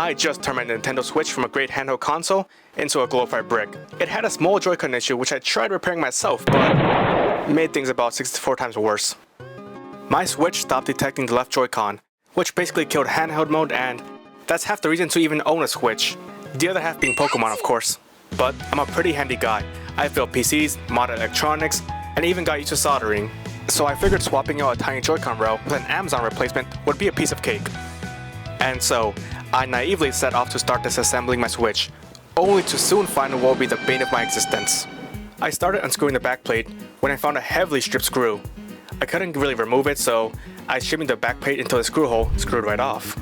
I just turned my Nintendo Switch from a great handheld console into a glorified brick. It had a small Joy-Con issue which I tried repairing myself, but made things about 64 times worse. My Switch stopped detecting the left Joy-Con, which basically killed handheld mode, and that's half the reason to even own a Switch. The other half being Pokemon, of course. But I'm a pretty handy guy. I built PCs, modded electronics, and even got used to soldering. So I figured swapping out a tiny Joy-Con rail with an Amazon replacement would be a piece of cake. And so, I naively set off to start disassembling my Switch, only to soon find what would be the bane of my existence. I started unscrewing the backplate when I found a heavily stripped screw. I couldn't really remove it, so I shimmied the backplate until the screw hole screwed right off.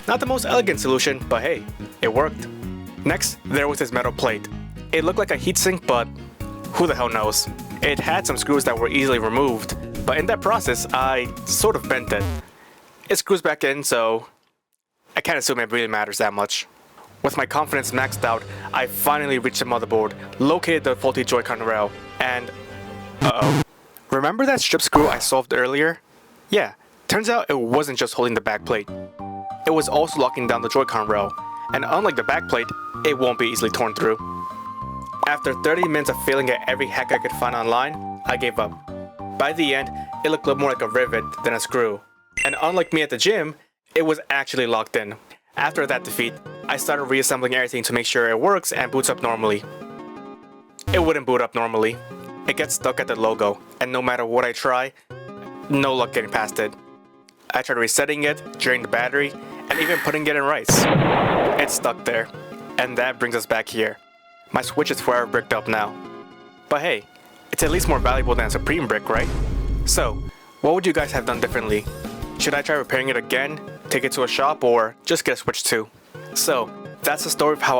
Not the most elegant solution, but hey, it worked. Next, there was this metal plate. It looked like a heatsink, but who the hell knows? It had some screws that were easily removed, but in that process, I sort of bent it. It screws back in, so I can't assume it really matters that much. With my confidence maxed out, I finally reached the motherboard, located the faulty Joy-Con rail, and uh-oh. Remember that strip screw I solved earlier? Yeah, turns out it wasn't just holding the backplate. It was also locking down the Joy-Con rail, and unlike the backplate, it won't be easily torn through. After 30 minutes of failing at every hack I could find online, I gave up. By the end, it looked a little more like a rivet than a screw. And unlike me at the gym, it was actually locked in. After that defeat, I started reassembling everything to make sure it works and boots up normally. It wouldn't boot up normally. It gets stuck at the logo, and no matter what I try, no luck getting past it. I tried resetting it, draining the battery, and even putting it in rice. It's stuck there. And that brings us back here. My Switch is forever bricked up now. But hey, it's at least more valuable than a Supreme brick, right? So, what would you guys have done differently? Should I try repairing it again, take it to a shop, or just get a Switch 2? So, that's the story of how